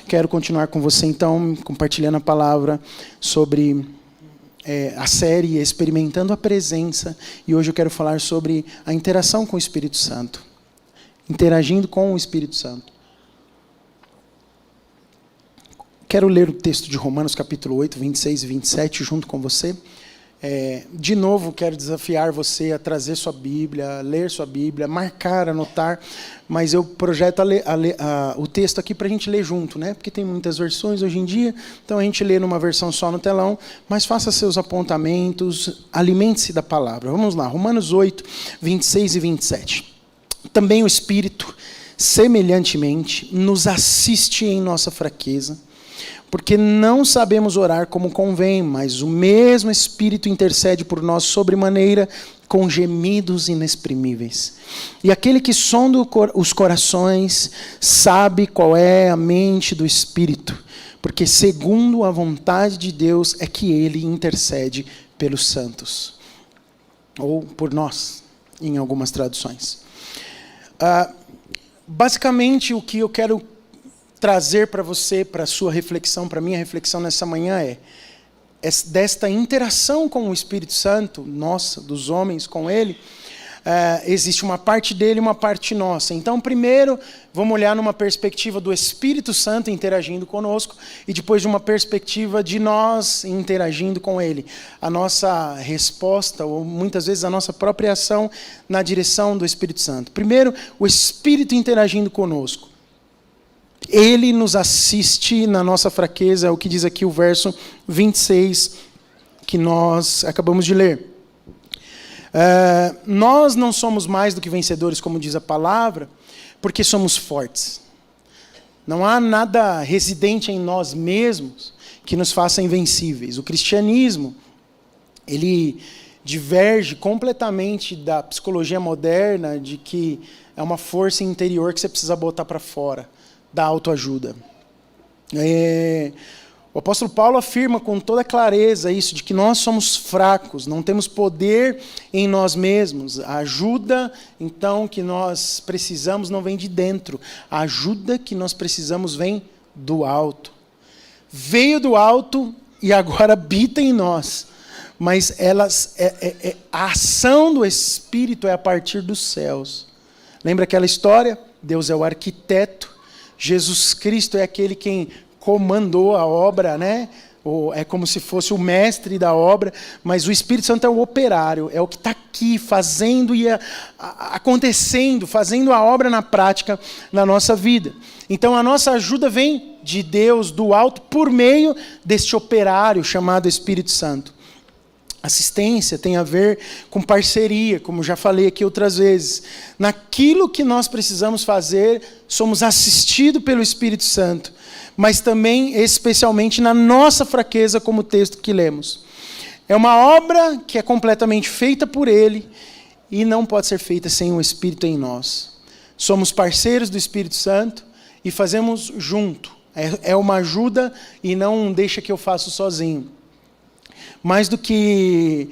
Quero continuar com você, então, compartilhando a palavra sobre a série Experimentando a Presença. E hoje eu quero falar sobre a interação com o Espírito Santo. Interagindo com o Espírito Santo. Quero ler o texto de Romanos capítulo 8, 26 e 27 junto com você. De novo, quero desafiar você a trazer sua Bíblia, ler sua Bíblia, marcar, anotar, mas eu projeto o texto aqui para a gente ler junto, né? Porque tem muitas versões hoje em dia, então a gente lê numa versão só no telão, mas faça seus apontamentos, alimente-se da palavra. Vamos lá, Romanos 8, 26 e 27. Também o Espírito, semelhantemente, nos assiste em nossa fraqueza, porque não sabemos orar como convém, mas o mesmo Espírito intercede por nós sobremaneira com gemidos inexprimíveis. E aquele que sonda os corações sabe qual é a mente do Espírito, porque segundo a vontade de Deus é que ele intercede pelos santos. Ou por nós, em algumas traduções. Basicamente, o que eu quero trazer para você, para a sua reflexão, para a minha reflexão nessa manhã é desta interação com o Espírito Santo, nossa, dos homens com Ele, existe uma parte dele e uma parte nossa. Então, primeiro, vamos olhar numa perspectiva do Espírito Santo interagindo conosco e depois de uma perspectiva de nós interagindo com Ele. A nossa resposta, ou muitas vezes a nossa própria ação na direção do Espírito Santo. Primeiro, o Espírito interagindo conosco. Ele nos assiste na nossa fraqueza, é o que diz aqui o verso 26, que nós acabamos de ler. Nós não somos mais do que vencedores, como diz a palavra, porque somos fortes. Não há nada residente em nós mesmos que nos faça invencíveis. O cristianismo, ele diverge completamente da psicologia moderna, de que é uma força interior que você precisa botar para fora. Da autoajuda. O apóstolo Paulo afirma com toda clareza isso, de que nós somos fracos, não temos poder em nós mesmos. A ajuda, então, que nós precisamos não vem de dentro. A ajuda que nós precisamos vem do alto. Veio do alto e agora habita em nós. Mas a ação do Espírito é a partir dos céus. Lembra aquela história? Deus é o arquiteto. Jesus Cristo é aquele quem comandou a obra, né? É como se fosse o mestre da obra, mas o Espírito Santo é o operário, é o que está aqui fazendo e acontecendo, fazendo a obra na prática na nossa vida. Então a nossa ajuda vem de Deus, do alto, por meio deste operário chamado Espírito Santo. Assistência tem a ver com parceria, como já falei aqui outras vezes. Naquilo que nós precisamos fazer, somos assistidos pelo Espírito Santo, mas também, especialmente, na nossa fraqueza, como o texto que lemos. É uma obra que é completamente feita por Ele e não pode ser feita sem o Espírito em nós. Somos parceiros do Espírito Santo e fazemos junto. É uma ajuda e não deixa que eu faça sozinho. Mais do que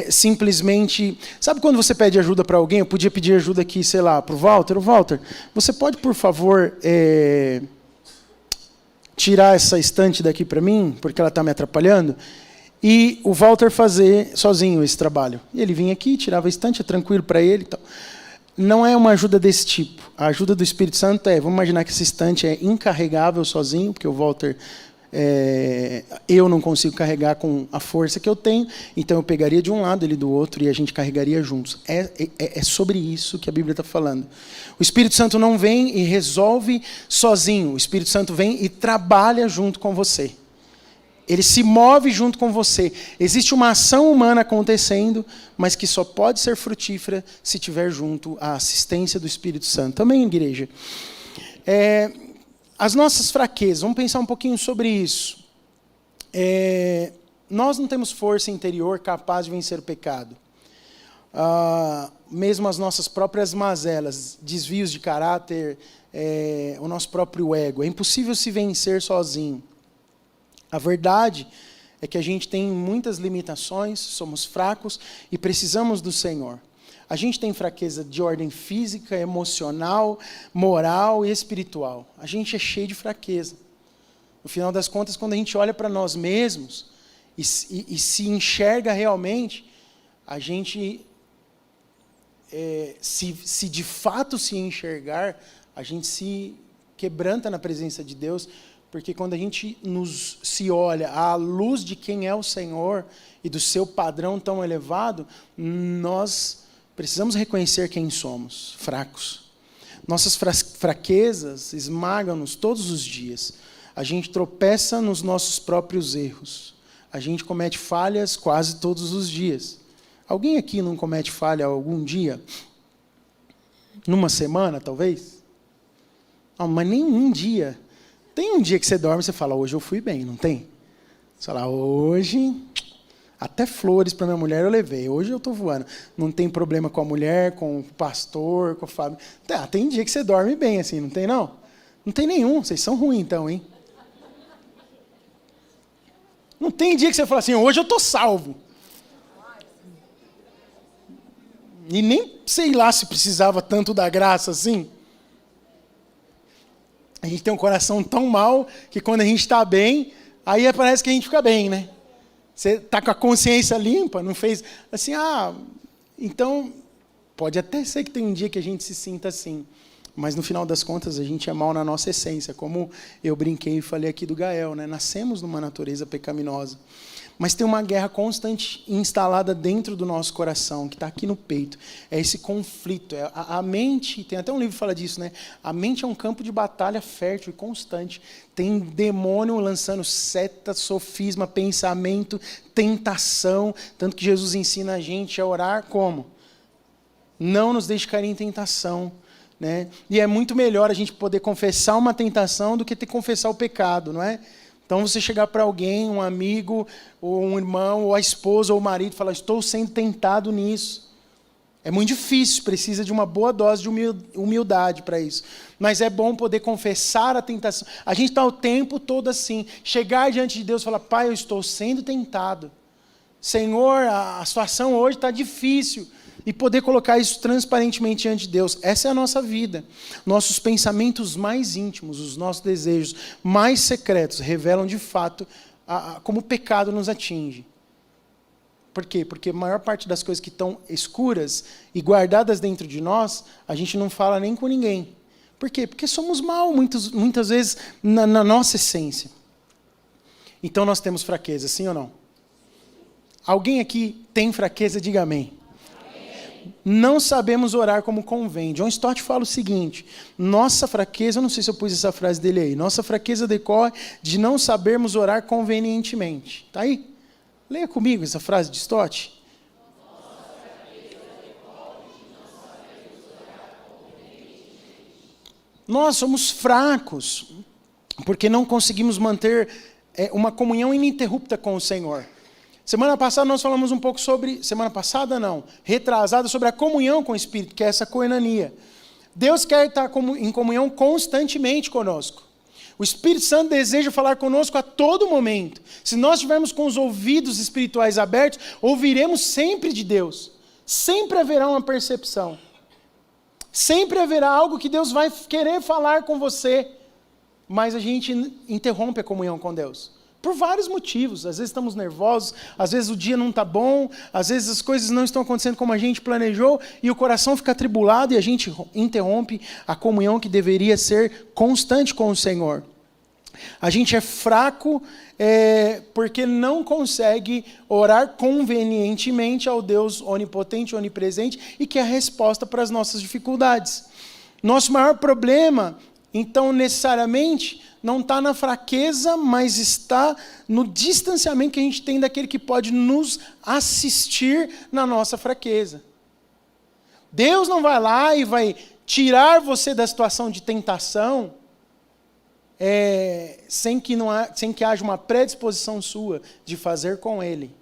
simplesmente... Sabe quando você pede ajuda para alguém? Eu podia pedir ajuda aqui, sei lá, para o Walter. Walter, você pode, por favor, tirar essa estante daqui para mim? Porque ela está me atrapalhando. E o Walter fazer sozinho esse trabalho. E ele vinha aqui, tirava a estante, é tranquilo para ele. Então. Não é uma ajuda desse tipo. A ajuda do Espírito Santo vamos imaginar que essa estante é incarregável sozinho, porque o Walter... eu não consigo carregar com a força que eu tenho, então eu pegaria de um lado, ele do outro, e a gente carregaria juntos. É sobre isso que a Bíblia está falando. O Espírito Santo não vem e resolve sozinho, o Espírito Santo vem e trabalha junto com você. Ele se move junto com você. Existe uma ação humana acontecendo, mas que só pode ser frutífera se tiver junto a assistência do Espírito Santo. Também, igreja. As nossas fraquezas, vamos pensar um pouquinho sobre isso. Nós não temos força interior capaz de vencer o pecado. Mesmo as nossas próprias mazelas, desvios de caráter, o nosso próprio ego. É impossível se vencer sozinho. A verdade é que a gente tem muitas limitações, somos fracos e precisamos do Senhor. A gente tem fraqueza de ordem física, emocional, moral e espiritual. A gente é cheio de fraqueza. No final das contas, quando a gente olha para nós mesmos e se enxerga realmente, a gente, se de fato se enxergar, a gente se quebranta na presença de Deus, porque quando a gente se olha à luz de quem é o Senhor e do seu padrão tão elevado, nós precisamos reconhecer quem somos, fracos. Nossas fraquezas esmagam-nos todos os dias. A gente tropeça nos nossos próprios erros. A gente comete falhas quase todos os dias. Alguém aqui não comete falha algum dia? Numa semana, talvez? Não, mas nem um dia. Tem um dia que você dorme e você fala, hoje eu fui bem, não tem? Você fala, hoje, até flores para minha mulher eu levei, hoje eu estou voando. Não tem problema com a mulher, com o pastor, com a família. Tem dia que você dorme bem assim, não tem não? Não tem nenhum, vocês são ruins então, hein? Não tem dia que você fala assim, hoje eu estou salvo. E nem sei lá se precisava tanto da graça assim. A gente tem um coração tão mal que quando a gente está bem, aí parece que a gente fica bem, né? Você está com a consciência limpa, não fez assim, então pode até ser que tem um dia que a gente se sinta assim, mas no final das contas a gente é mal na nossa essência, como eu brinquei e falei aqui do Gael, né? Nascemos numa natureza pecaminosa. Mas tem uma guerra constante instalada dentro do nosso coração, que está aqui no peito. É esse conflito. A mente, tem até um livro que fala disso, né? A mente é um campo de batalha fértil e constante. Tem demônio lançando seta, sofisma, pensamento, tentação. Tanto que Jesus ensina a gente a orar como? Não nos deixe cair em tentação. Né? E é muito melhor a gente poder confessar uma tentação do que ter que confessar o pecado, não é? Então, você chegar para alguém, um amigo, ou um irmão, ou a esposa, ou o marido, e falar, estou sendo tentado nisso. É muito difícil, precisa de uma boa dose de humildade para isso. Mas é bom poder confessar a tentação. A gente está o tempo todo assim, chegar diante de Deus e falar, Pai, eu estou sendo tentado. Senhor, a situação hoje está difícil. E poder colocar isso transparentemente diante de Deus. Essa é a nossa vida. Nossos pensamentos mais íntimos, os nossos desejos mais secretos, revelam de fato como o pecado nos atinge. Por quê? Porque a maior parte das coisas que estão escuras e guardadas dentro de nós, a gente não fala nem com ninguém. Por quê? Porque somos mal, muitas vezes, na nossa essência. Então nós temos fraqueza, sim ou não? Alguém aqui tem fraqueza? Diga amém. Não sabemos orar como convém. John Stott fala o seguinte, nossa fraqueza, eu não sei se eu pus essa frase dele aí, nossa fraqueza decorre de não sabermos orar convenientemente. Está aí? Leia comigo essa frase de Stott. Nós somos fracos, porque não conseguimos manter uma comunhão ininterrupta com o Senhor. Semana passada nós falamos um pouco sobre, retrasada, sobre a comunhão com o Espírito, que é essa koinonia. Deus quer estar em comunhão constantemente conosco. O Espírito Santo deseja falar conosco a todo momento. Se nós estivermos com os ouvidos espirituais abertos, ouviremos sempre de Deus. Sempre haverá uma percepção. Sempre haverá algo que Deus vai querer falar com você, mas a gente interrompe a comunhão com Deus. Por vários motivos. Às vezes estamos nervosos, às vezes o dia não está bom, às vezes as coisas não estão acontecendo como a gente planejou e o coração fica atribulado e a gente interrompe a comunhão que deveria ser constante com o Senhor. A gente é fraco porque não consegue orar convenientemente ao Deus onipotente, onipresente e que é a resposta para as nossas dificuldades. Nosso maior problema, então, necessariamente, não está na fraqueza, mas está no distanciamento que a gente tem daquele que pode nos assistir na nossa fraqueza. Deus não vai lá e vai tirar você da situação de tentação sem que haja uma predisposição sua de fazer com Ele.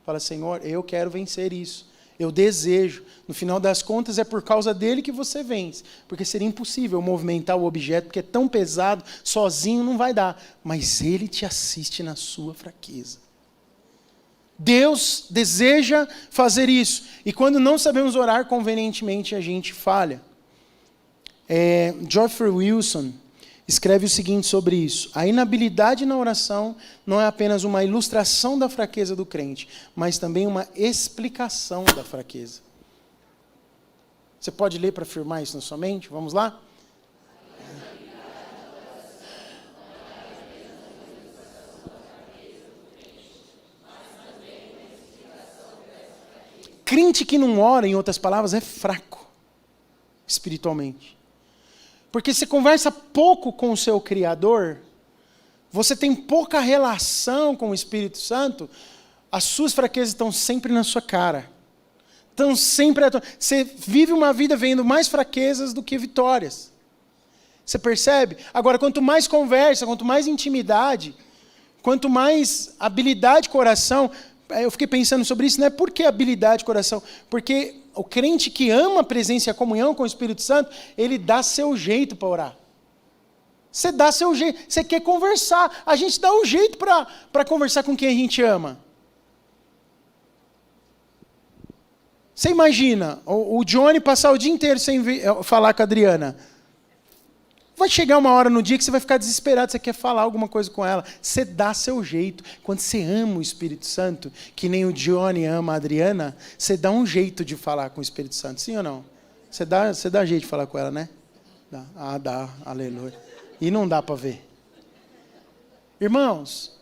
Fala, Senhor, eu quero vencer isso. Eu desejo. No final das contas, é por causa dele que você vence. Porque seria impossível movimentar o objeto, porque é tão pesado, sozinho não vai dar. Mas ele te assiste na sua fraqueza. Deus deseja fazer isso. E quando não sabemos orar convenientemente, a gente falha. Geoffrey Wilson escreve o seguinte sobre isso: a inabilidade na oração não é apenas uma ilustração da fraqueza do crente, mas também uma explicação da fraqueza. Você pode ler para afirmar isso na sua mente? Vamos lá? Crente que não ora, em outras palavras, é fraco espiritualmente. Porque você conversa pouco com o seu Criador, você tem pouca relação com o Espírito Santo, as suas fraquezas estão sempre na sua cara. Estão sempre... Você vive uma vida vendo mais fraquezas do que vitórias. Você percebe? Agora, quanto mais conversa, quanto mais intimidade, quanto mais habilidade com oração... Eu fiquei pensando sobre isso, né? Por que habilidade de coração? Porque o crente que ama a presença e a comunhão com o Espírito Santo, ele dá seu jeito para orar. Você dá seu jeito, você quer conversar. A gente dá um jeito para conversar com quem a gente ama. Você imagina, o Johnny passar o dia inteiro sem falar com a Adriana. Vai chegar uma hora no dia que você vai ficar desesperado, você quer falar alguma coisa com ela. Você dá seu jeito. Quando você ama o Espírito Santo, que nem o Johnny ama a Adriana, você dá um jeito de falar com o Espírito Santo, sim ou não? Você dá jeito de falar com ela, né? Dá, aleluia. E não dá para ver. Irmãos,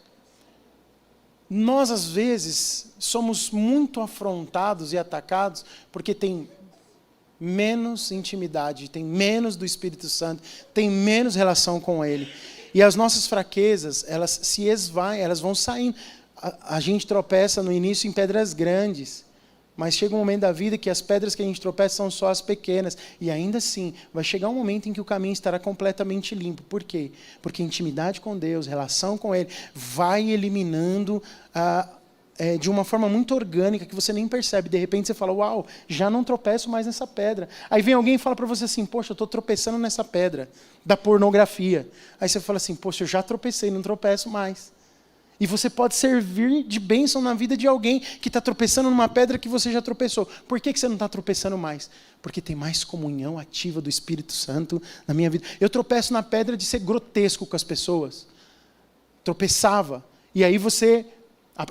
nós às vezes somos muito afrontados e atacados porque tem menos intimidade, tem menos do Espírito Santo, tem menos relação com Ele. E as nossas fraquezas, elas se esvaem, elas vão saindo. A gente tropeça no início em pedras grandes, mas chega um momento da vida que as pedras que a gente tropeça são só as pequenas. E ainda assim, vai chegar um momento em que o caminho estará completamente limpo. Por quê? Porque intimidade com Deus, relação com Ele, vai eliminando de uma forma muito orgânica, que você nem percebe. De repente você fala, uau, já não tropeço mais nessa pedra. Aí vem alguém e fala para você assim, poxa, eu estou tropeçando nessa pedra da pornografia. Aí você fala assim, poxa, eu já tropecei, não tropeço mais. E você pode servir de bênção na vida de alguém que está tropeçando numa pedra que você já tropeçou. Por que você não está tropeçando mais? Porque tem mais comunhão ativa do Espírito Santo na minha vida. Eu tropeço na pedra de ser grotesco com as pessoas. Tropeçava. E aí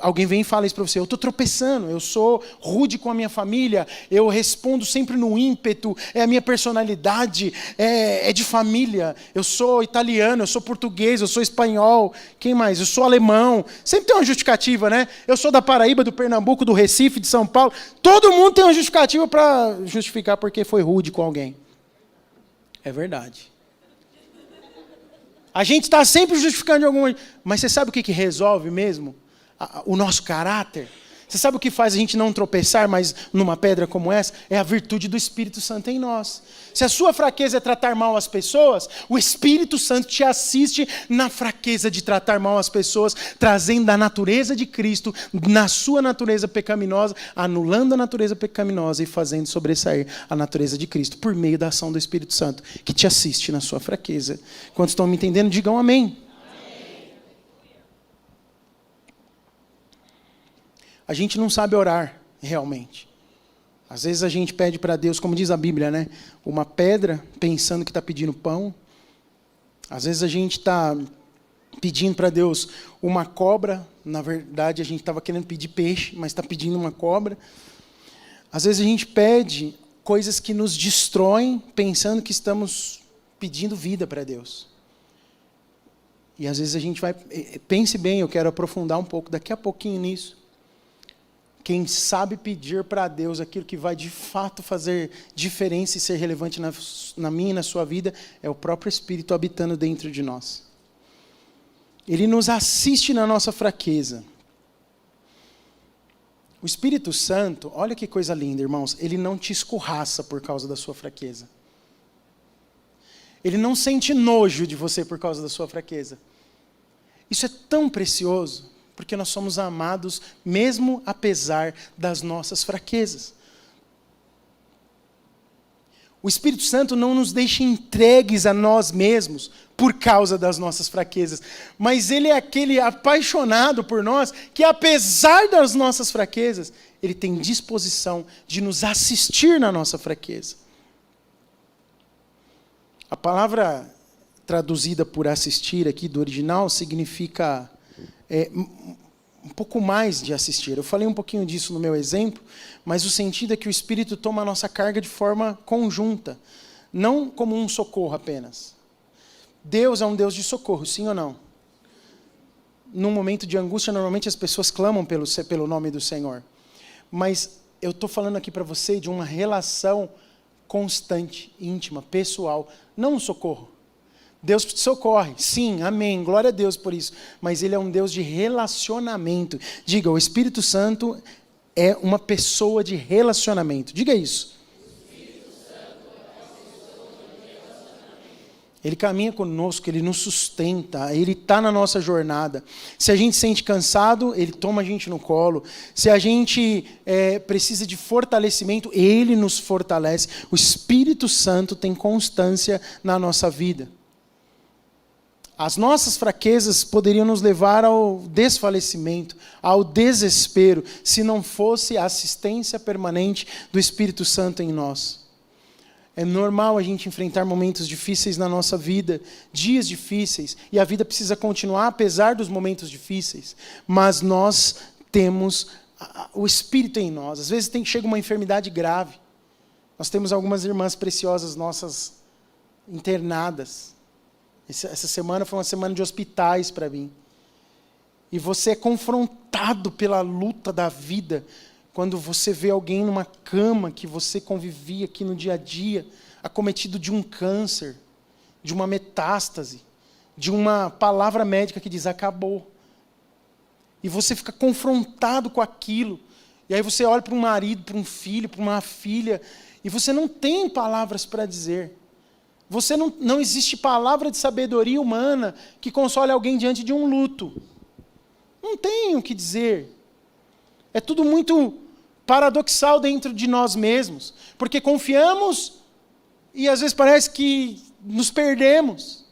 alguém vem e fala isso para você, eu estou tropeçando, eu sou rude com a minha família, eu respondo sempre no ímpeto, é a minha personalidade, é de família, eu sou italiano, eu sou português, eu sou espanhol, quem mais? Eu sou alemão, sempre tem uma justificativa, né? Eu sou da Paraíba, do Pernambuco, do Recife, de São Paulo, todo mundo tem uma justificativa para justificar porque foi rude com alguém. É verdade. A gente está sempre justificando de alguma... Mas você sabe o que resolve mesmo? O nosso caráter. Você sabe o que faz a gente não tropeçar mais numa pedra como essa? É a virtude do Espírito Santo em nós. Se a sua fraqueza é tratar mal as pessoas, o Espírito Santo te assiste na fraqueza de tratar mal as pessoas, trazendo a natureza de Cristo na sua natureza pecaminosa, anulando a natureza pecaminosa e fazendo sobressair a natureza de Cristo, por meio da ação do Espírito Santo, que te assiste na sua fraqueza. Quantos estão me entendendo? Digam amém. A gente não sabe orar, realmente. Às vezes a gente pede para Deus, como diz a Bíblia, né? Uma pedra, pensando que está pedindo pão. Às vezes a gente está pedindo para Deus uma cobra. Na verdade, a gente estava querendo pedir peixe, mas está pedindo uma cobra. Às vezes a gente pede coisas que nos destroem, pensando que estamos pedindo vida para Deus. E às vezes a gente vai... Pense bem, eu quero aprofundar um pouco, daqui a pouquinho nisso. Quem sabe pedir para Deus aquilo que vai de fato fazer diferença e ser relevante na minha e na sua vida, é o próprio Espírito habitando dentro de nós. Ele nos assiste na nossa fraqueza. O Espírito Santo, olha que coisa linda, irmãos, ele não te escorraça por causa da sua fraqueza. Ele não sente nojo de você por causa da sua fraqueza. Isso é tão precioso. Porque nós somos amados mesmo apesar das nossas fraquezas. O Espírito Santo não nos deixa entregues a nós mesmos por causa das nossas fraquezas, mas Ele é aquele apaixonado por nós que, apesar das nossas fraquezas, Ele tem disposição de nos assistir na nossa fraqueza. A palavra traduzida por assistir aqui do original significa um pouco mais de assistir. Eu falei um pouquinho disso no meu exemplo, mas o sentido é que o Espírito toma a nossa carga de forma conjunta, não como um socorro apenas. Deus é um Deus de socorro, sim ou não? Num momento de angústia, normalmente as pessoas clamam pelo nome do Senhor. Mas eu estou falando aqui para você de uma relação constante, íntima, pessoal, não um socorro. Deus te socorre, sim, amém, glória a Deus por isso. Mas Ele é um Deus de relacionamento. Diga, o Espírito Santo é uma pessoa de relacionamento. Diga isso. Ele caminha conosco, Ele nos sustenta, Ele está na nossa jornada. Se a gente se sente cansado, Ele toma a gente no colo. Se a gente precisa de fortalecimento, Ele nos fortalece. O Espírito Santo tem constância na nossa vida. As nossas fraquezas poderiam nos levar ao desfalecimento, ao desespero, se não fosse a assistência permanente do Espírito Santo em nós. É normal a gente enfrentar momentos difíceis na nossa vida, dias difíceis, e a vida precisa continuar apesar dos momentos difíceis. Mas nós temos o Espírito em nós. Às vezes chega uma enfermidade grave. Nós temos algumas irmãs preciosas nossas internadas. Essa semana foi uma semana de hospitais para mim. E você é confrontado pela luta da vida, quando você vê alguém numa cama que você convivia aqui no dia a dia, acometido de um câncer, de uma metástase, de uma palavra médica que diz acabou. E você fica confrontado com aquilo. E aí você olha para um marido, para um filho, para uma filha, e você não tem palavras para dizer. Você não existe palavra de sabedoria humana que console alguém diante de um luto. Não tem o que dizer. É tudo muito paradoxal dentro de nós mesmos, porque confiamos e às vezes parece que nos perdemos.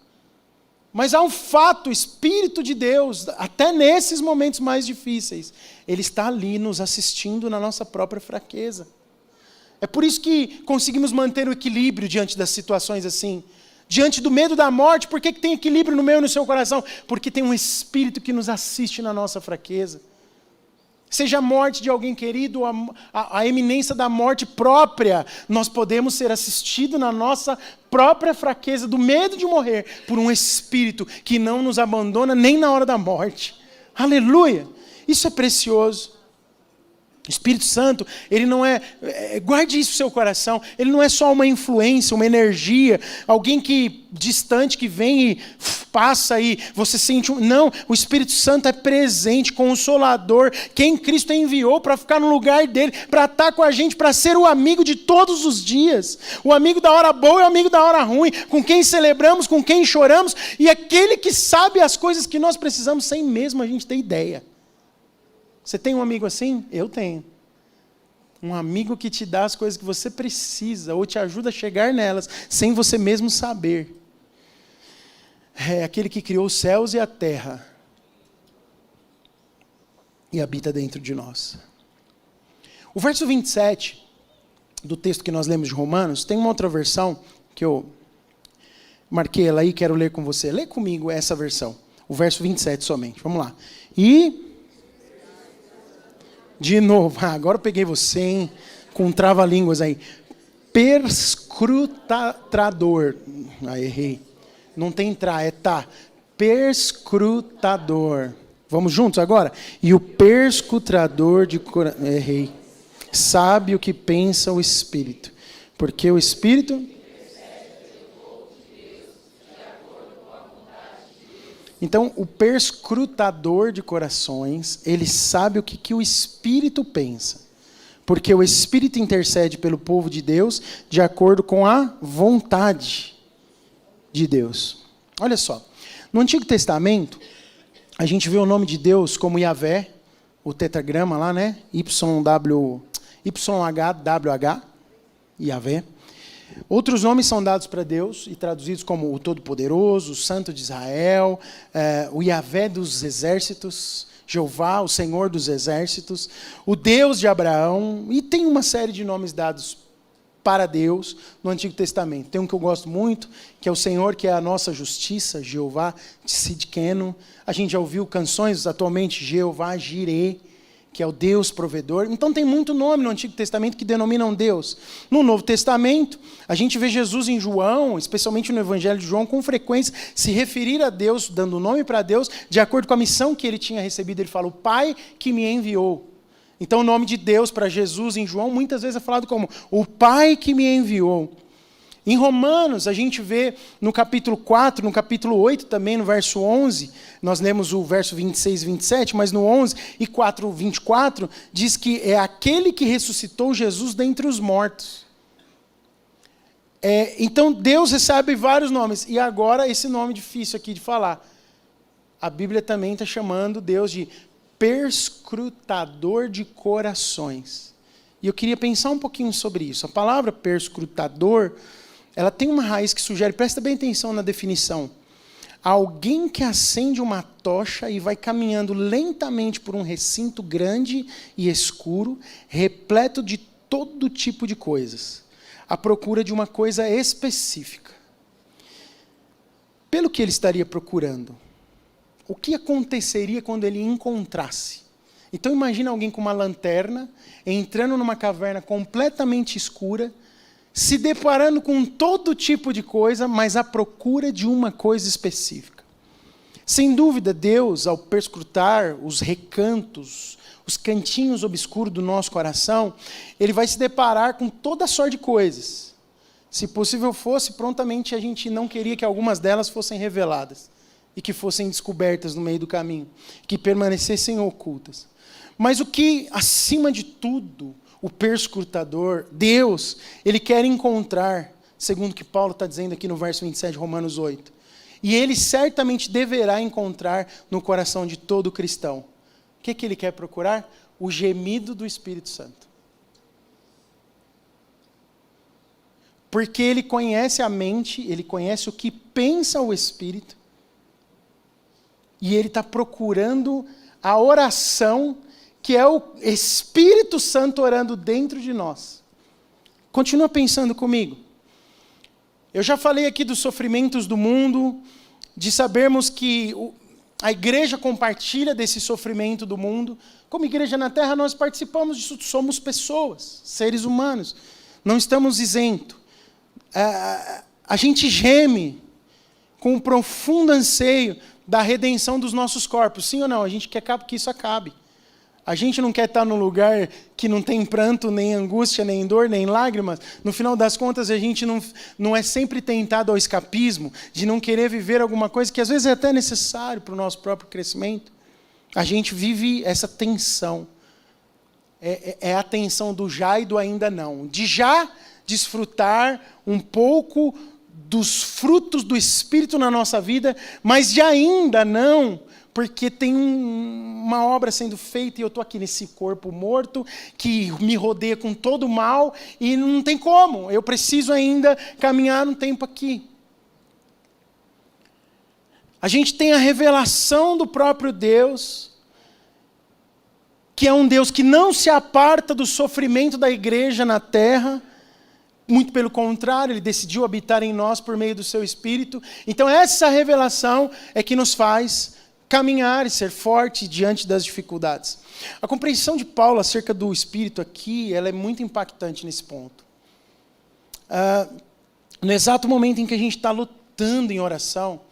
Mas há um fato, o Espírito de Deus, até nesses momentos mais difíceis, Ele está ali nos assistindo na nossa própria fraqueza. É por isso que conseguimos manter o equilíbrio diante das situações assim. Diante do medo da morte, por que tem equilíbrio no meu e no seu coração? Porque tem um Espírito que nos assiste na nossa fraqueza. Seja a morte de alguém querido, a eminência da morte própria, nós podemos ser assistidos na nossa própria fraqueza, do medo de morrer, por um Espírito que não nos abandona nem na hora da morte. Aleluia! Isso é precioso. O Espírito Santo, ele não guarde isso no seu coração, ele não é só uma influência, uma energia, alguém que distante que vem e passa e você sente não, o Espírito Santo é presente, consolador, quem Cristo enviou para ficar no lugar dele, para estar com a gente, para ser o amigo de todos os dias, o amigo da hora boa e o amigo da hora ruim, com quem celebramos, com quem choramos, e aquele que sabe as coisas que nós precisamos sem mesmo a gente ter ideia. Você tem um amigo assim? Eu tenho. Um amigo que te dá as coisas que você precisa, ou te ajuda a chegar nelas, sem você mesmo saber. É aquele que criou os céus e a terra, e habita dentro de nós. O verso 27, do texto que nós lemos de Romanos, tem uma outra versão, que eu marquei ela aí, quero ler com você. Lê comigo essa versão, o verso 27 somente. Vamos lá. De novo, agora eu peguei você, hein, com trava-línguas aí. Perscrutador. Errei. Não tem é tá. Perscrutador. Vamos juntos agora? E o perscrutador de coração. Errei. Sabe o que pensa o Espírito. Porque o Espírito... Então, o perscrutador de corações, ele sabe o que o Espírito pensa. Porque o Espírito intercede pelo povo de Deus de acordo com a vontade de Deus. Olha só, no Antigo Testamento, a gente vê o nome de Deus como Yahvé, o tetragrama lá, né? YHWH, Yahvé. Outros nomes são dados para Deus e traduzidos como o Todo-Poderoso, o Santo de Israel, o Yahvé dos Exércitos, Jeová, o Senhor dos Exércitos, o Deus de Abraão, e tem uma série de nomes dados para Deus no Antigo Testamento. Tem um que eu gosto muito, que é o Senhor, que é a nossa justiça, Jeová Tsidkenu. A gente já ouviu canções atualmente, Jeová Jireh, que é o Deus provedor. Então tem muito nome no Antigo Testamento que denominam Deus. No Novo Testamento, a gente vê Jesus em João, especialmente no Evangelho de João, com frequência se referir a Deus, dando nome para Deus, de acordo com a missão que ele tinha recebido. Ele fala, o Pai que me enviou. Então o nome de Deus para Jesus em João, muitas vezes é falado como o Pai que me enviou. Em Romanos, a gente vê no capítulo 4, no capítulo 8 também, no verso 11, nós lemos o verso 26 e 27, mas no 11 e 4, 24, diz que é aquele que ressuscitou Jesus dentre os mortos. Então Deus recebe vários nomes, e agora esse nome difícil aqui de falar. A Bíblia também está chamando Deus de perscrutador de corações. E eu queria pensar um pouquinho sobre isso. A palavra perscrutador, ela tem uma raiz que sugere, presta bem atenção na definição, alguém que acende uma tocha e vai caminhando lentamente por um recinto grande e escuro, repleto de todo tipo de coisas, à procura de uma coisa específica. Pelo que ele estaria procurando? O que aconteceria quando ele encontrasse? Então imagina alguém com uma lanterna, entrando numa caverna completamente escura, se deparando com todo tipo de coisa, mas à procura de uma coisa específica. Sem dúvida, Deus, ao perscrutar os recantos, os cantinhos obscuros do nosso coração, Ele vai se deparar com toda sorte de coisas. Se possível fosse, prontamente a gente não queria que algumas delas fossem reveladas e que fossem descobertas no meio do caminho, que permanecessem ocultas. Mas o que, acima de tudo, o perscrutador, Deus, Ele quer encontrar, segundo o que Paulo está dizendo aqui no verso 27 de Romanos 8. E Ele certamente deverá encontrar no coração de todo cristão. O que Ele quer procurar? O gemido do Espírito Santo. Porque Ele conhece a mente, Ele conhece o que pensa o Espírito, e Ele está procurando a oração que é o Espírito Santo orando dentro de nós. Continua pensando comigo. Eu já falei aqui dos sofrimentos do mundo, de sabermos que a igreja compartilha desse sofrimento do mundo. Como igreja na Terra, nós participamos disso, somos pessoas, seres humanos, não estamos isentos. A gente geme com um profundo anseio da redenção dos nossos corpos, sim ou não? A gente quer que isso acabe. A gente não quer estar num lugar que não tem pranto, nem angústia, nem dor, nem lágrimas. No final das contas, a gente não é sempre tentado ao escapismo, de não querer viver alguma coisa que às vezes é até necessário para o nosso próprio crescimento. A gente vive essa tensão. É a tensão do já e do ainda não. De já desfrutar um pouco dos frutos do Espírito na nossa vida, mas de ainda não, porque tem uma obra sendo feita e eu estou aqui nesse corpo morto, que me rodeia com todo o mal, e não tem como, eu preciso ainda caminhar um tempo aqui. A gente tem a revelação do próprio Deus, que é um Deus que não se aparta do sofrimento da igreja na terra, muito pelo contrário, Ele decidiu habitar em nós por meio do Seu Espírito. Então essa revelação é que nos faz caminhar e ser forte diante das dificuldades. A compreensão de Paulo acerca do Espírito aqui, ela é muito impactante nesse ponto. No exato momento em que a gente está lutando em oração,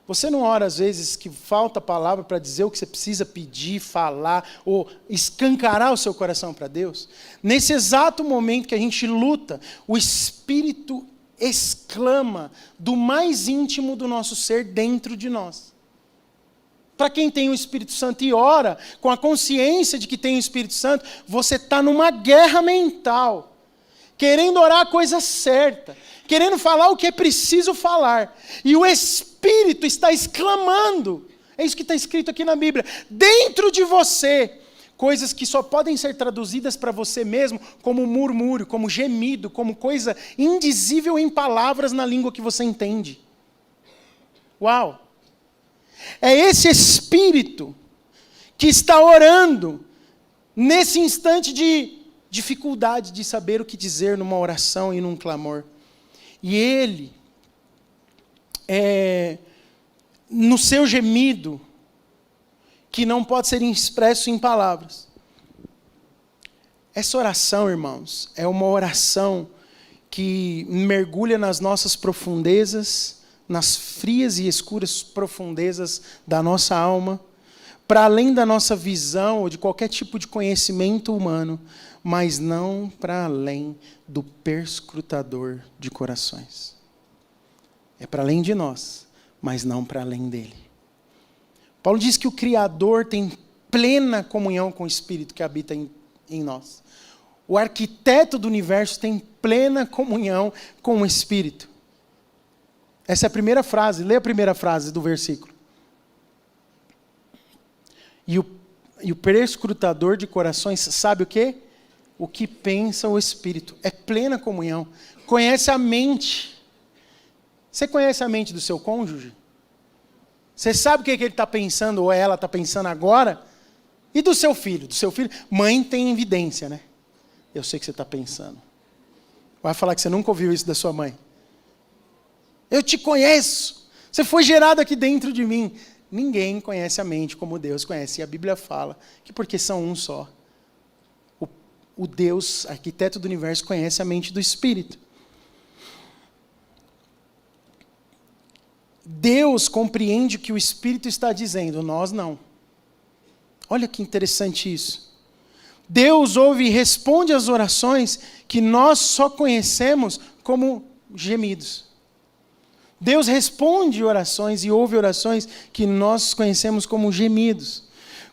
você não ora às vezes que falta palavra para dizer o que você precisa pedir, falar, ou escancarar o seu coração para Deus? Nesse exato momento que a gente luta, o Espírito exclama do mais íntimo do nosso ser dentro de nós. Para quem tem o Espírito Santo e ora, com a consciência de que tem o Espírito Santo, você está numa guerra mental, querendo orar a coisa certa, querendo falar o que é preciso falar, e o Espírito está exclamando, é isso que está escrito aqui na Bíblia, dentro de você, Coisas que só podem ser traduzidas para você mesmo como murmúrio, como gemido, como coisa indizível em palavras na língua que você entende. Uau! É esse espírito que está orando nesse instante de dificuldade de saber o que dizer numa oração e num clamor. E ele, no seu gemido, que não pode ser expresso em palavras. Essa oração, irmãos, é uma oração que mergulha nas nossas profundezas, nas frias e escuras profundezas da nossa alma, para além da nossa visão ou de qualquer tipo de conhecimento humano, mas não para além do perscrutador de corações. É para além de nós, mas não para além dele. Paulo diz que o Criador tem plena comunhão com o Espírito que habita em nós. O arquiteto do universo tem plena comunhão com o Espírito. Essa é a primeira frase, lê a primeira frase do versículo. E o perscrutador de corações sabe o quê? O que pensa o Espírito. É plena comunhão. Conhece a mente. Você conhece a mente do seu cônjuge? Você sabe o que ele está pensando ou ela está pensando agora? E do seu filho? Do seu filho? Mãe tem evidência, né? Eu sei o que você está pensando. Vai falar que você nunca ouviu isso da sua mãe. Eu te conheço. Você foi gerado aqui dentro de mim. Ninguém conhece a mente como Deus conhece. E a Bíblia fala que porque são um só. O Deus, arquiteto do universo, conhece a mente do Espírito. Deus compreende o que o Espírito está dizendo, nós não. Olha que interessante isso. Deus ouve e responde às orações que nós só conhecemos como gemidos. Deus responde orações e ouve orações que nós conhecemos como gemidos.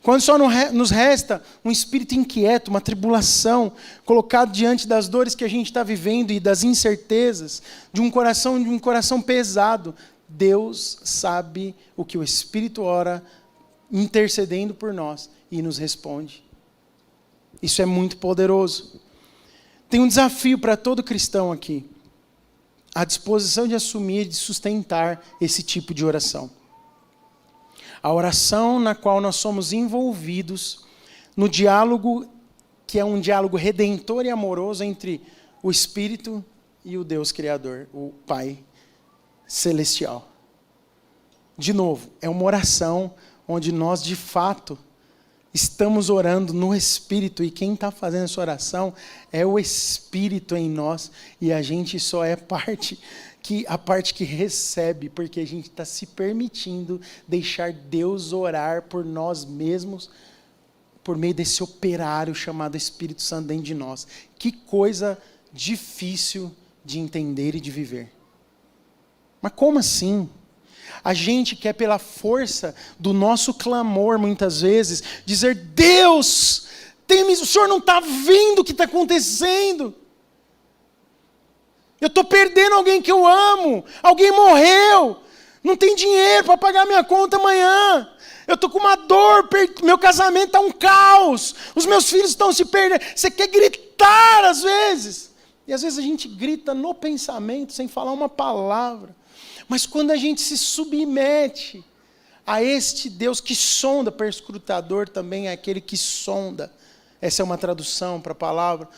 Quando só nos resta um espírito inquieto, uma tribulação, colocado diante das dores que a gente está vivendo e das incertezas, de um coração pesado, Deus sabe o que o Espírito ora, intercedendo por nós, e nos responde. Isso é muito poderoso. Tem um desafio para todo cristão aqui. A disposição de assumir e de sustentar esse tipo de oração. A oração na qual nós somos envolvidos no diálogo, que é um diálogo redentor e amoroso entre o Espírito e o Deus Criador, o Pai Celestial. De novo, é uma oração onde nós, de fato, estamos orando no Espírito, e quem está fazendo essa oração é o Espírito em nós, e a gente só é a parte que recebe, porque a gente está se permitindo deixar Deus orar por nós mesmos, por meio desse operário chamado Espírito Santo dentro de nós. Que coisa difícil de entender e de viver. Mas como assim? A gente quer, pela força do nosso clamor, muitas vezes, dizer: Deus, o Senhor não está vendo o que está acontecendo. Eu estou perdendo alguém que eu amo. Alguém morreu. Não tem dinheiro para pagar minha conta amanhã. Eu estou com uma dor, meu casamento está um caos. Os meus filhos estão se perdendo. Você quer gritar às vezes. E às vezes a gente grita no pensamento, sem falar uma palavra. Mas quando a gente se submete a este Deus que sonda, perscrutador também é aquele que sonda. Essa é uma tradução para a palavra.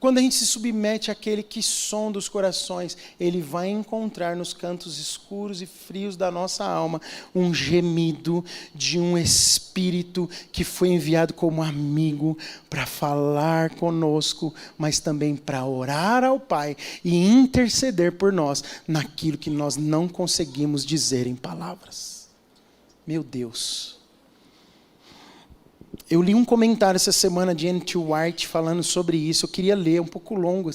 Quando a gente se submete àquele que sonda os corações, ele vai encontrar nos cantos escuros e frios da nossa alma um gemido de um espírito que foi enviado como amigo para falar conosco, mas também para orar ao Pai e interceder por nós naquilo que nós não conseguimos dizer em palavras. Meu Deus! Eu li um comentário essa semana de N.T. Wright falando sobre isso. Eu queria ler, um pouco longo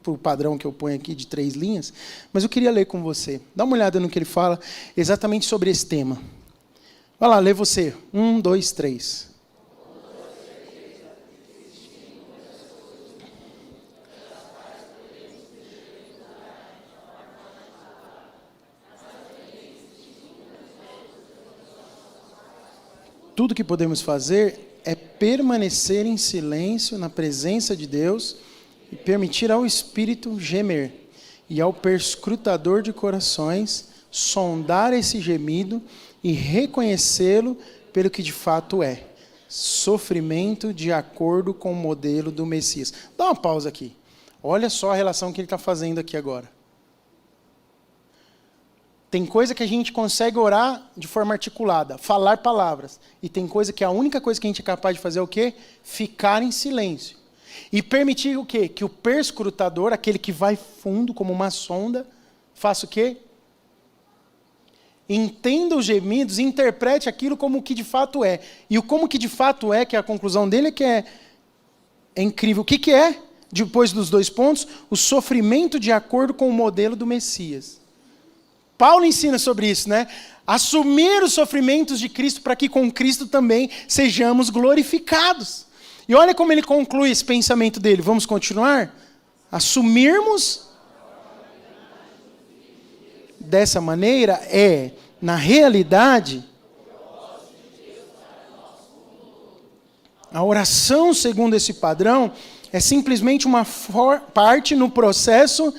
para o padrão que eu ponho aqui de 3 linhas, mas eu queria ler com você. Dá uma olhada no que ele fala exatamente sobre esse tema. Vai lá, lê você. 1, 2, 3. Tudo que podemos fazer é permanecer em silêncio na presença de Deus e permitir ao Espírito gemer, e ao perscrutador de corações sondar esse gemido e reconhecê-lo pelo que de fato é: sofrimento de acordo com o modelo do Messias. Dá uma pausa aqui. Olha só a relação que ele está fazendo aqui agora. Tem coisa que a gente consegue orar de forma articulada, falar palavras. E tem coisa que a única coisa que a gente é capaz de fazer é o quê? Ficar em silêncio. E permitir o quê? Que o perscrutador, aquele que vai fundo como uma sonda, faça o quê? Entenda os gemidos, interprete aquilo como o que de fato é. E o como que de fato é, que é a conclusão dele, que é incrível. O que é? Depois dos 2 pontos, o sofrimento de acordo com o modelo do Messias. Paulo ensina sobre isso, né? Assumir os sofrimentos de Cristo para que com Cristo também sejamos glorificados. E olha como ele conclui esse pensamento dele. Vamos continuar? Assumirmos dessa maneira na realidade, a oração segundo esse padrão é simplesmente uma parte no processo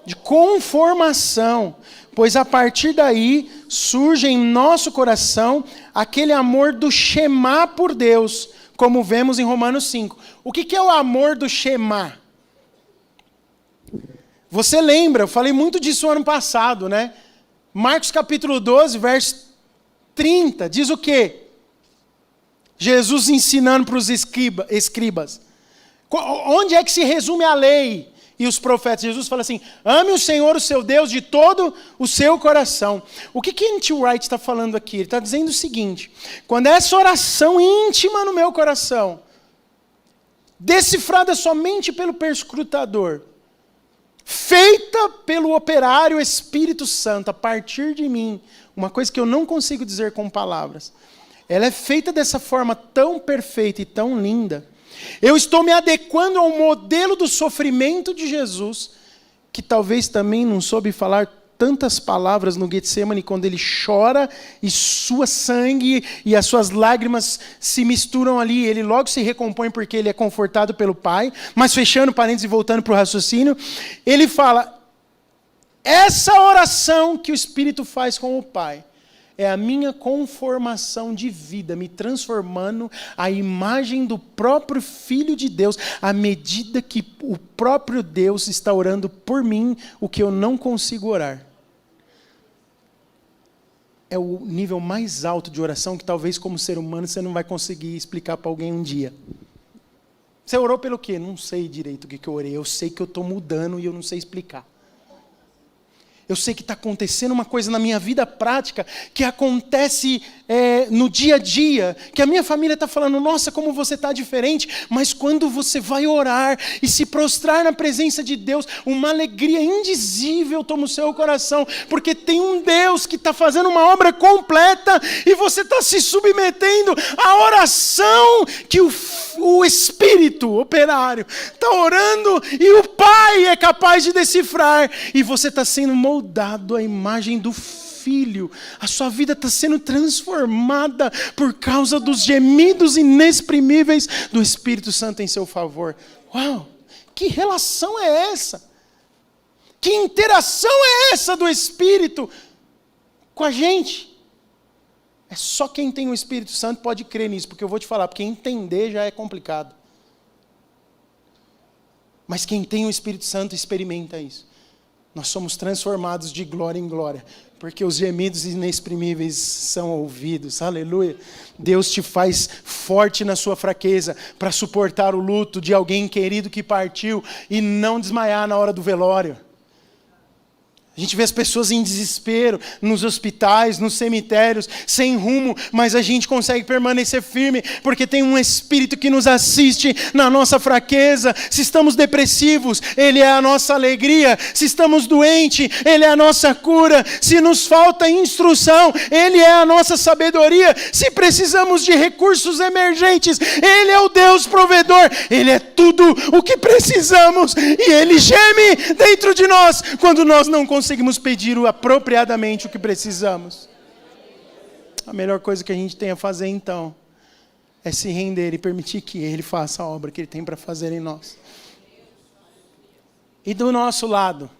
de conformação, pois a partir daí surge em nosso coração aquele amor do Shema por Deus, como vemos em Romanos 5. O que é o amor do Shema? Você lembra, eu falei muito disso ano passado, né? Marcos capítulo 12, verso 30, diz o quê? Jesus ensinando para os escribas. Onde é que se resume a lei e os profetas? Jesus fala assim: ame o Senhor, o seu Deus, de todo o seu coração. O que N.T. Wright está falando aqui? Ele está dizendo o seguinte: quando essa oração íntima no meu coração, decifrada somente pelo perscrutador, feita pelo operário Espírito Santo, a partir de mim, uma coisa que eu não consigo dizer com palavras, ela é feita dessa forma tão perfeita e tão linda. Eu estou me adequando ao modelo do sofrimento de Jesus, que talvez também não soube falar tantas palavras no Getsemane, quando ele chora e sua sangue e as suas lágrimas se misturam ali. Ele logo se recompõe porque ele é confortado pelo Pai. Mas fechando parênteses e voltando para o raciocínio, ele fala: essa oração que o Espírito faz com o Pai é a minha conformação de vida, me transformando à imagem do próprio Filho de Deus, à medida que o próprio Deus está orando por mim, o que eu não consigo orar. É o nível mais alto de oração que talvez como ser humano você não vai conseguir explicar para alguém um dia. Você orou pelo quê? Não sei direito o que eu orei, eu sei que eu estou mudando e eu não sei explicar. Eu sei que está acontecendo uma coisa na minha vida prática, que acontece no dia a dia, que a minha família está falando: nossa, como você está diferente. Mas quando você vai orar e se prostrar na presença de Deus, uma alegria indizível toma o seu coração, porque tem um Deus que está fazendo uma obra completa e você está se submetendo à oração que o Espírito operário está orando e o Pai é capaz de decifrar, e você está sendo moldado à imagem do Filho. A sua vida está sendo transformada por causa dos gemidos inexprimíveis do Espírito Santo em seu favor. Uau! Que relação é essa? Que interação é essa do Espírito com a gente? É só quem tem o Espírito Santo pode crer nisso, porque eu vou te falar, porque entender já é complicado. Mas quem tem o Espírito Santo experimenta isso. Nós somos transformados de glória em glória, porque os gemidos inexprimíveis são ouvidos. Aleluia. Deus te faz forte na sua fraqueza para suportar o luto de alguém querido que partiu e não desmaiar na hora do velório. A gente vê as pessoas em desespero, nos hospitais, nos cemitérios, sem rumo, mas a gente consegue permanecer firme, porque tem um Espírito que nos assiste na nossa fraqueza. Se estamos depressivos, Ele é a nossa alegria. Se estamos doentes, Ele é a nossa cura. Se nos falta instrução, Ele é a nossa sabedoria. Se precisamos de recursos emergentes, Ele é o Deus provedor. Ele é tudo o que precisamos, e Ele geme dentro de nós quando nós não conseguimos pedir apropriadamente o que precisamos. A melhor coisa que a gente tem a fazer então é se render e permitir que Ele faça a obra que Ele tem para fazer em nós. E do nosso lado?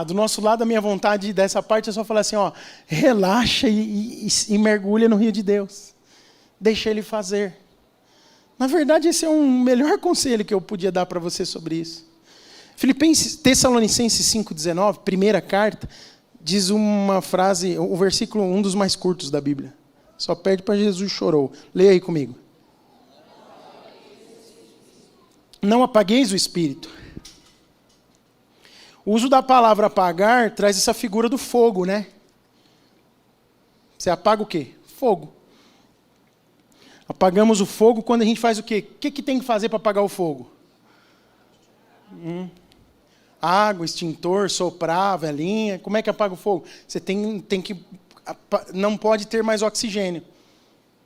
Do nosso lado, a minha vontade dessa parte é só falar assim, relaxa e mergulha no rio de Deus. Deixa Ele fazer. Na verdade, esse é um melhor conselho que eu podia dar para você sobre isso. Tessalonicenses 5,19, primeira carta, diz uma frase, o versículo, um dos mais curtos da Bíblia. Só pede para Jesus chorou. Leia aí comigo. Não apagueis o Espírito. O uso da palavra apagar traz essa figura do fogo, né? Você apaga o quê? Fogo. Apagamos o fogo quando a gente faz o quê? O que tem que fazer para apagar o fogo? Água, extintor, soprar, velinha. Como é que apaga o fogo? Você tem que... Não pode ter mais oxigênio.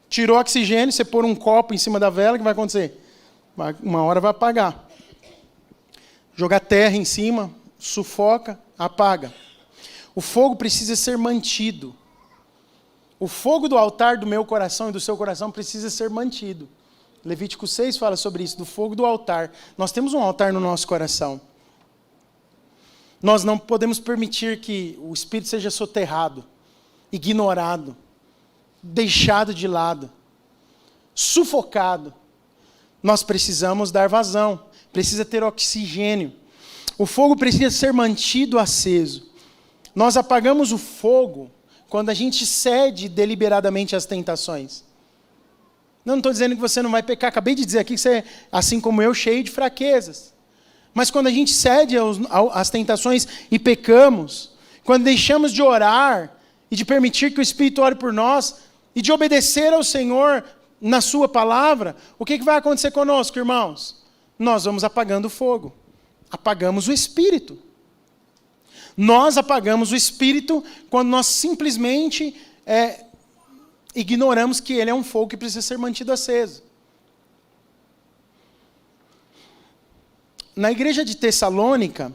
Tirou oxigênio, você pôr um copo em cima da vela, o que vai acontecer? Uma hora vai apagar. Jogar terra em cima, sufoca, apaga. O fogo precisa ser mantido. O fogo do altar do meu coração e do seu coração precisa ser mantido. Levítico 6 fala sobre isso, do fogo do altar. Nós temos um altar no nosso coração. Nós não podemos permitir que o Espírito seja soterrado, ignorado, deixado de lado, sufocado. Nós precisamos dar vazão, precisa ter oxigênio. O fogo precisa ser mantido aceso. Nós apagamos o fogo quando a gente cede deliberadamente às tentações. Não estou dizendo que você não vai pecar. Acabei de dizer aqui que você é, assim como eu, cheio de fraquezas. Mas quando a gente cede às tentações e pecamos, quando deixamos de orar e de permitir que o Espírito ore por nós e de obedecer ao Senhor na sua palavra, o que vai acontecer conosco, irmãos? Nós vamos apagando o fogo. Apagamos o Espírito. Nós apagamos o Espírito quando nós simplesmente ignoramos que ele é um fogo que precisa ser mantido aceso. Na igreja de Tessalônica,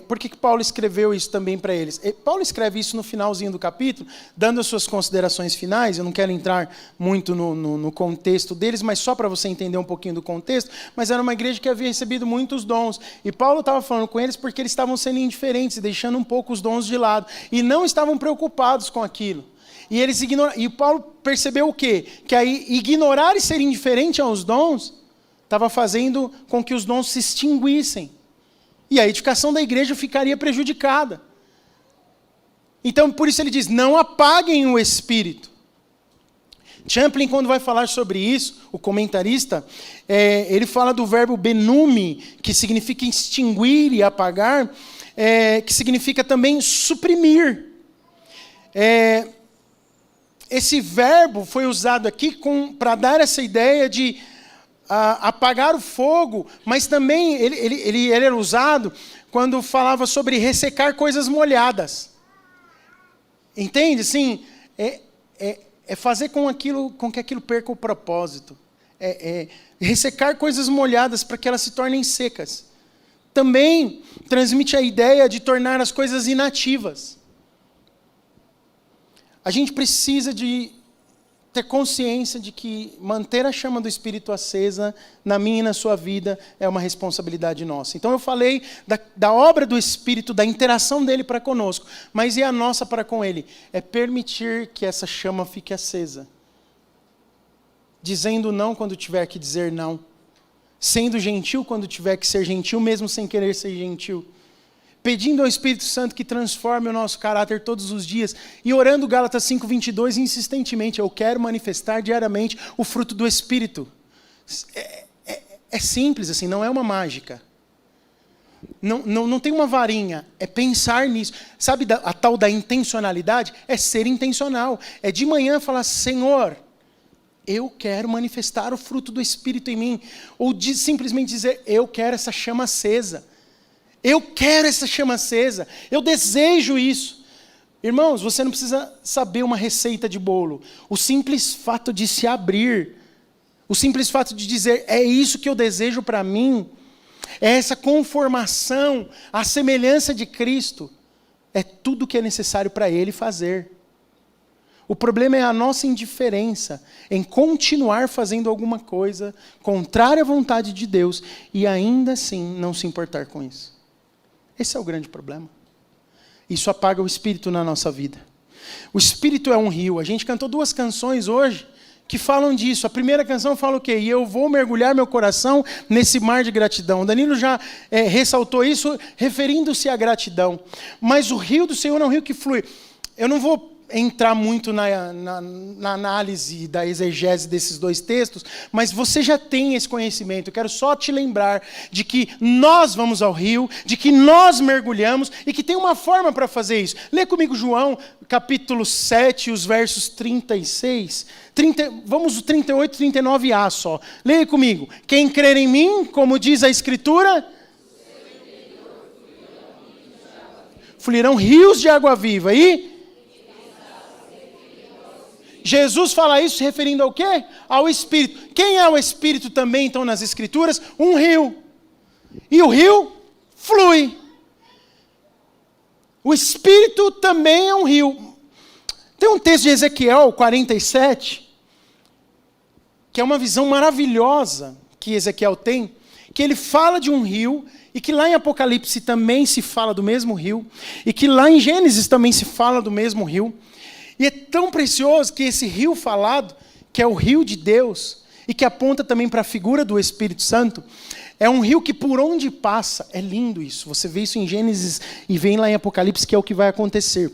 por que Paulo escreveu isso também para eles? Paulo escreve isso no finalzinho do capítulo, dando as suas considerações finais. Eu não quero entrar muito no contexto deles, mas só para você entender um pouquinho do contexto. Mas era uma igreja que havia recebido muitos dons. E Paulo estava falando com eles porque eles estavam sendo indiferentes, deixando um pouco os dons de lado. E não estavam preocupados com aquilo. E eles e Paulo percebeu o quê? Que aí ignorar e ser indiferente aos dons estava fazendo com que os dons se extinguissem. E a edificação da igreja ficaria prejudicada. Então, por isso ele diz, não apaguem o Espírito. Champlin, quando vai falar sobre isso, o comentarista, ele fala do verbo benume, que significa extinguir e apagar, que significa também suprimir. Esse verbo foi usado aqui para dar essa ideia de apagar o fogo, mas também ele era usado quando falava sobre ressecar coisas molhadas. Entende? Sim, é fazer com que aquilo perca o propósito. Ressecar coisas molhadas para que elas se tornem secas. Também transmite a ideia de tornar as coisas inativas. A gente precisa de ter consciência de que manter a chama do Espírito acesa na minha e na sua vida é uma responsabilidade nossa. Então eu falei da obra do Espírito, da interação dele para conosco, mas e a nossa para com ele? É permitir que essa chama fique acesa. Dizendo não quando tiver que dizer não. Sendo gentil quando tiver que ser gentil, mesmo sem querer ser gentil. Pedindo ao Espírito Santo que transforme o nosso caráter todos os dias. E orando Gálatas 5:22 insistentemente. Eu quero manifestar diariamente o fruto do Espírito. É simples assim, não é uma mágica. Não tem uma varinha. É pensar nisso. Sabe a tal da intencionalidade? É ser intencional. É de manhã falar, Senhor, eu quero manifestar o fruto do Espírito em mim. Ou simplesmente dizer, eu quero essa chama acesa. Eu quero essa chama acesa. Eu desejo isso. Irmãos, você não precisa saber uma receita de bolo. O simples fato de se abrir, o simples fato de dizer, é isso que eu desejo para mim, é essa conformação, a semelhança de Cristo, é tudo que é necessário para Ele fazer. O problema é a nossa indiferença em continuar fazendo alguma coisa contrária à vontade de Deus e ainda assim não se importar com isso. Esse é o grande problema. Isso apaga o Espírito na nossa vida. O Espírito é um rio. A gente cantou 2 canções hoje que falam disso. A primeira canção fala o quê? E eu vou mergulhar meu coração nesse mar de gratidão. O Danilo já ressaltou isso, referindo-se à gratidão. Mas o rio do Senhor é um rio que flui. Eu não vou entrar muito na análise da exegese desses 2 textos, mas você já tem esse conhecimento. Eu quero só te lembrar de que nós vamos ao rio, de que nós mergulhamos e que tem uma forma para fazer isso. Lê comigo João, capítulo 7, os versos 36. Vamos o 38 e 39a só. Leia comigo. Quem crer em mim, como diz a Escritura, fluirão rios de água viva. E Jesus fala isso se referindo ao quê? Ao Espírito. Quem é o Espírito também, então, nas Escrituras? Um rio. E o rio flui. O Espírito também é um rio. Tem um texto de Ezequiel 47, que é uma visão maravilhosa que Ezequiel tem, que ele fala de um rio, e que lá em Apocalipse também se fala do mesmo rio, e que lá em Gênesis também se fala do mesmo rio. E é tão precioso que esse rio falado, que é o rio de Deus, e que aponta também para a figura do Espírito Santo, é um rio que por onde passa, é lindo isso, você vê isso em Gênesis e vem lá em Apocalipse, que é o que vai acontecer.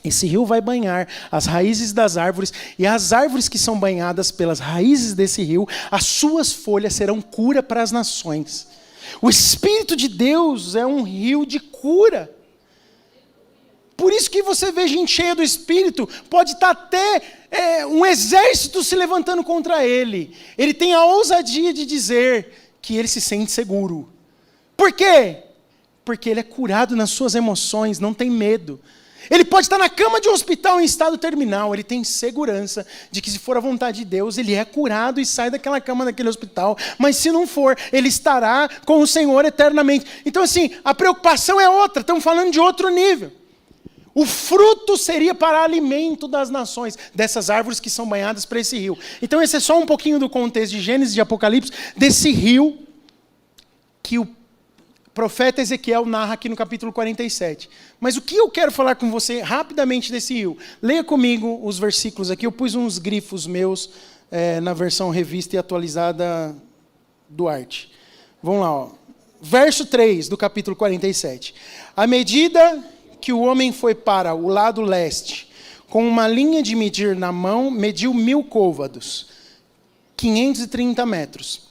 Esse rio vai banhar as raízes das árvores, e as árvores que são banhadas pelas raízes desse rio, as suas folhas serão cura para as nações. O Espírito de Deus é um rio de cura. Por isso que você vê gente cheia do Espírito, pode estar até um exército se levantando contra ele. Ele tem a ousadia de dizer que ele se sente seguro. Por quê? Porque ele é curado nas suas emoções, não tem medo. Ele pode estar na cama de um hospital em estado terminal, ele tem segurança de que se for a vontade de Deus, ele é curado e sai daquela cama daquele hospital. Mas se não for, ele estará com o Senhor eternamente. Então assim, a preocupação é outra, estamos falando de outro nível. O fruto seria para alimento das nações, dessas árvores que são banhadas para esse rio. Então esse é só um pouquinho do contexto de Gênesis e de Apocalipse, desse rio que o profeta Ezequiel narra aqui no capítulo 47. Mas o que eu quero falar com você rapidamente desse rio? Leia comigo os versículos aqui, eu pus uns grifos meus na versão revista e atualizada do Arte. Vamos lá, ó. Verso 3 do capítulo 47. À medida que o homem foi para o lado leste, com uma linha de medir na mão, mediu 1000 côvados, 530 metros.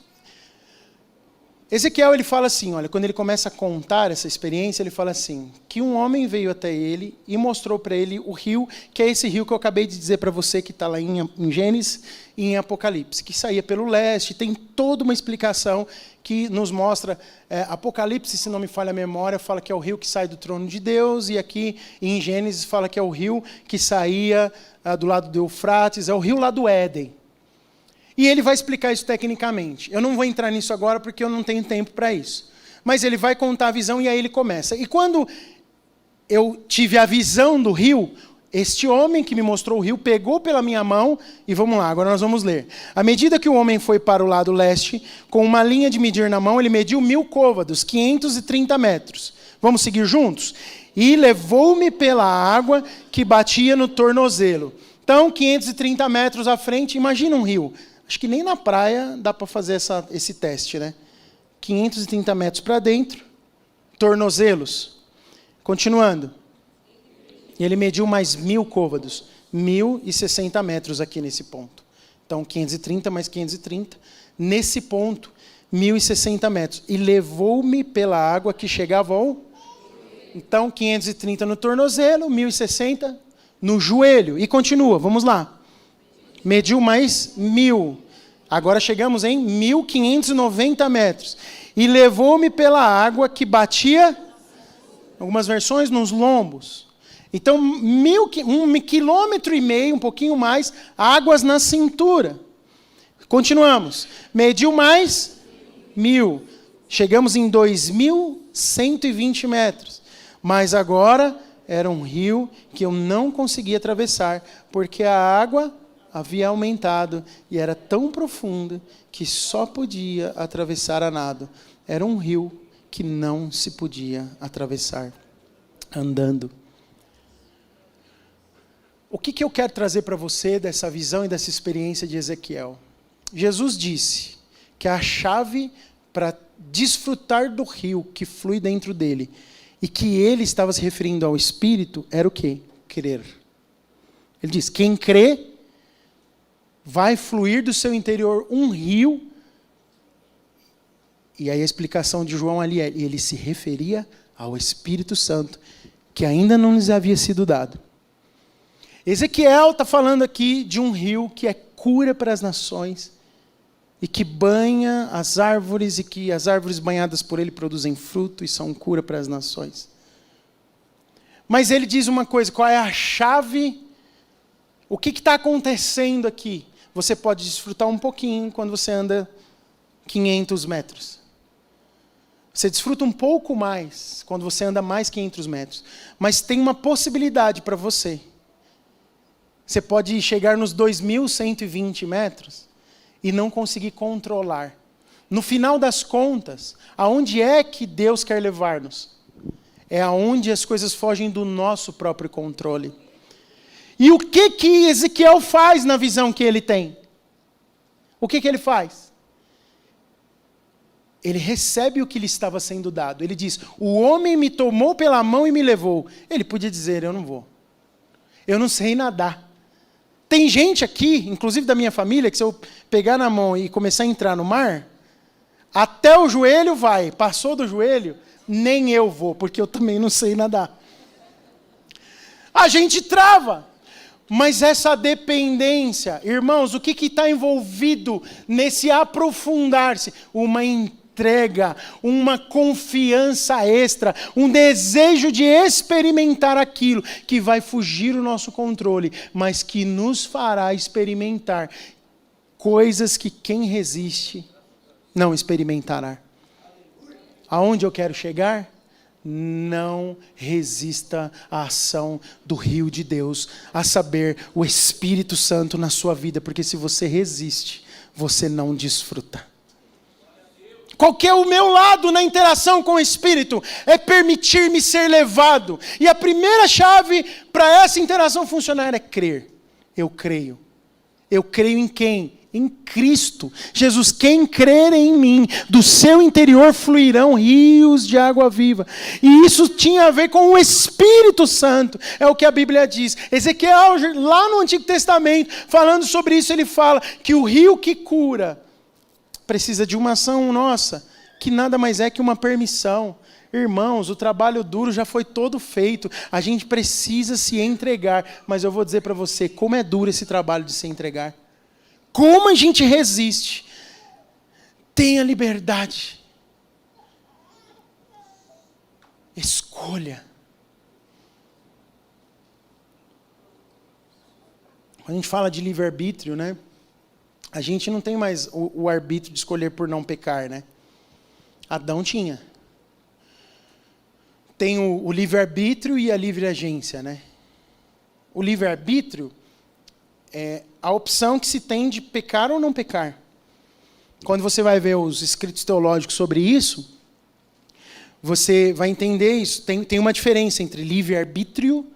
Ezequiel, ele fala assim, olha, quando ele começa a contar essa experiência, ele fala assim, que um homem veio até ele e mostrou para ele o rio, que é esse rio que eu acabei de dizer para você, que está lá em Gênesis e em Apocalipse, que saía pelo leste, tem toda uma explicação que nos mostra, Apocalipse, se não me falha a memória, fala que é o rio que sai do trono de Deus, e aqui em Gênesis fala que é o rio que saía do lado do Eufrates, é o rio lá do Éden. E ele vai explicar isso tecnicamente. Eu não vou entrar nisso agora porque eu não tenho tempo para isso. Mas ele vai contar a visão e aí ele começa. E quando eu tive a visão do rio, este homem que me mostrou o rio pegou pela minha mão, e vamos lá, agora nós vamos ler. À medida que o homem foi para o lado leste, com uma linha de medir na mão, ele mediu 1000 côvados, 530 metros. Vamos seguir juntos? E levou-me pela água que batia no tornozelo. Então, 530 metros à frente, imagina um rio. Acho que nem na praia dá para fazer esse teste, né? 530 metros para dentro, tornozelos. Continuando. E ele mediu mais 1000 côvados, 1060 metros aqui nesse ponto. Então, 530 mais 530. Nesse ponto, 1060 metros. E levou-me pela água que chegava ao... Então, 530 no tornozelo, 1060 no joelho. E continua, vamos lá. Mediu mais 1000. Agora chegamos em 1590 metros. E levou-me pela água que batia, algumas versões, nos lombos. Então, 1,5 quilômetro, um pouquinho mais, águas na cintura. Continuamos. Mediu mais 1000. Chegamos em 2120 metros. Mas agora era um rio que eu não conseguia atravessar, porque a água havia aumentado e era tão profunda que só podia atravessar a nado. Era um rio que não se podia atravessar andando. O que eu quero trazer para você dessa visão e dessa experiência de Ezequiel? Jesus disse que a chave para desfrutar do rio que flui dentro dele, e que ele estava se referindo ao Espírito, era o quê? Crer. Ele diz, quem crê, vai fluir do seu interior um rio. E aí a explicação de João ali é, ele se referia ao Espírito Santo, que ainda não lhes havia sido dado. Ezequiel está falando aqui de um rio que é cura para as nações, e que banha as árvores, e que as árvores banhadas por ele produzem fruto e são cura para as nações. Mas ele diz uma coisa, qual é a chave? O que está acontecendo aqui? Você pode desfrutar um pouquinho quando você anda 500 metros. Você desfruta um pouco mais quando você anda mais 500 metros. Mas tem uma possibilidade para você. Você pode chegar nos 2.120 metros e não conseguir controlar. No final das contas, aonde é que Deus quer levar-nos? É aonde as coisas fogem do nosso próprio controle. E o que Ezequiel faz na visão que ele tem? O que ele faz? Ele recebe o que lhe estava sendo dado. Ele diz, o homem me tomou pela mão e me levou. Ele podia dizer, eu não vou. Eu não sei nadar. Tem gente aqui, inclusive da minha família, que se eu pegar na mão e começar a entrar no mar, até o joelho vai. Passou do joelho, nem eu vou, porque eu também não sei nadar. A gente trava. Mas essa dependência, irmãos, o que está envolvido nesse aprofundar-se? Uma entrega, uma confiança extra, um desejo de experimentar aquilo que vai fugir do nosso controle, mas que nos fará experimentar coisas que quem resiste não experimentará. Aonde eu quero chegar? Não resista à ação do rio de Deus, a saber, o Espírito Santo na sua vida, porque se você resiste, você não desfruta. Qual que é o meu lado na interação com o Espírito? É permitir-me ser levado. E a primeira chave para essa interação funcionar é crer. Eu creio. Eu creio em quem? Em Cristo. Jesus, quem crer em mim, do seu interior fluirão rios de água viva. E isso tinha a ver com o Espírito Santo. É o que a Bíblia diz. Ezequiel, lá no Antigo Testamento, falando sobre isso, ele fala que o rio que cura precisa de uma ação nossa, que nada mais é que uma permissão. Irmãos, o trabalho duro já foi todo feito. A gente precisa se entregar. Mas eu vou dizer para você, como é duro esse trabalho de se entregar. Como a gente resiste? Tenha liberdade. Escolha. Quando a gente fala de livre-arbítrio, né? A gente não tem mais o arbítrio de escolher por não pecar, né? Adão tinha. Tem o livre-arbítrio e a livre-agência, né? O livre-arbítrio é a opção que se tem de pecar ou não pecar. Quando você vai ver os escritos teológicos sobre isso, você vai entender isso. Tem uma diferença entre livre-arbítrio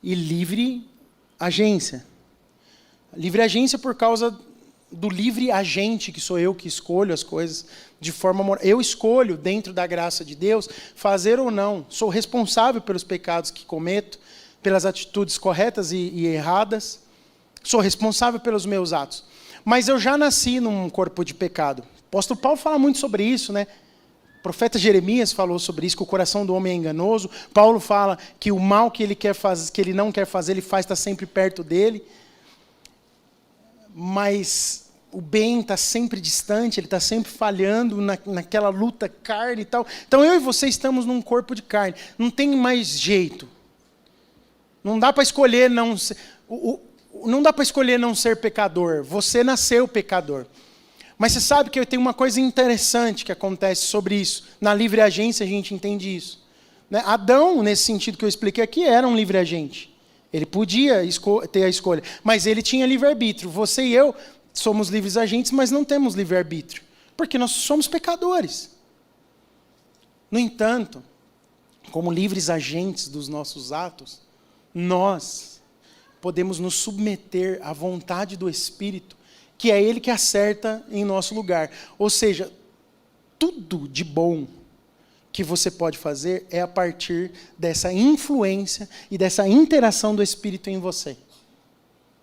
e livre-agência. Livre-agência por causa do livre agente, que sou eu que escolho as coisas de forma moral. Eu escolho, dentro da graça de Deus, fazer ou não. Sou responsável pelos pecados que cometo, pelas atitudes corretas e erradas. Sou responsável pelos meus atos. Mas eu já nasci num corpo de pecado. O apóstolo Paulo fala muito sobre isso, né? O profeta Jeremias falou sobre isso, que o coração do homem é enganoso. Paulo fala que o mal que ele quer fazer, que ele não quer fazer, ele faz, está sempre perto dele. Mas o bem está sempre distante, ele está sempre falhando naquela luta carne e tal. Então eu e você estamos num corpo de carne. Não tem mais jeito. Não dá para escolher não ser, não dá para escolher não ser pecador. Você nasceu pecador. Mas você sabe que tem uma coisa interessante que acontece sobre isso. Na livre agência a gente entende isso. né? Adão, nesse sentido que eu expliquei aqui, era um livre agente. Ele podia ter a escolha, mas ele tinha livre-arbítrio. Você e eu somos livres agentes, mas não temos livre-arbítrio, porque nós somos pecadores. No entanto, como livres agentes dos nossos atos, nós podemos nos submeter à vontade do Espírito, que é Ele que acerta em nosso lugar. Ou seja, tudo de bom que você pode fazer é a partir dessa influência e dessa interação do Espírito em você.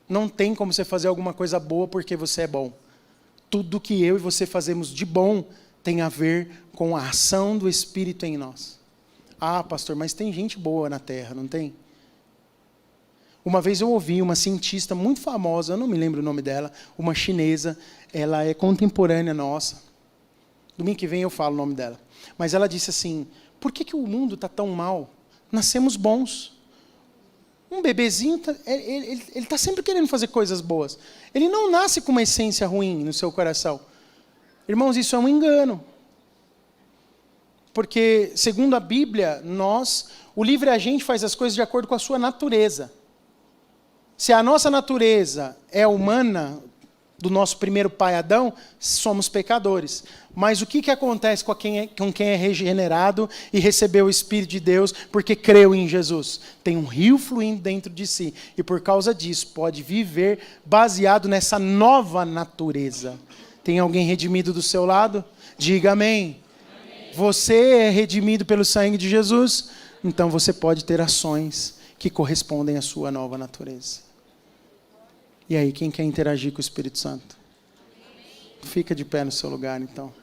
Não tem como você fazer alguma coisa boa porque você é bom. Tudo que eu e você fazemos de bom tem a ver com a ação do Espírito em nós. Ah, pastor, mas tem gente boa na Terra, não tem? Uma vez eu ouvi uma cientista muito famosa, eu não me lembro o nome dela, uma chinesa, ela é contemporânea nossa. Domingo que vem eu falo o nome dela. Mas ela disse assim, por que o mundo está tão mal? Nascemos bons. Um bebezinho, ele está sempre querendo fazer coisas boas. Ele não nasce com uma essência ruim no seu coração. Irmãos, isso é um engano. Porque, segundo a Bíblia, o livre agente faz as coisas de acordo com a sua natureza. Se a nossa natureza é humana, do nosso primeiro pai Adão, somos pecadores. Mas o que acontece com quem é regenerado e recebeu o Espírito de Deus porque creu em Jesus? Tem um rio fluindo dentro de si. E por causa disso, pode viver baseado nessa nova natureza. Tem alguém redimido do seu lado? Diga amém. Amém. Você é redimido pelo sangue de Jesus? Então você pode ter ações que correspondem à sua nova natureza. E aí, quem quer interagir com o Espírito Santo? Fica de pé no seu lugar, então.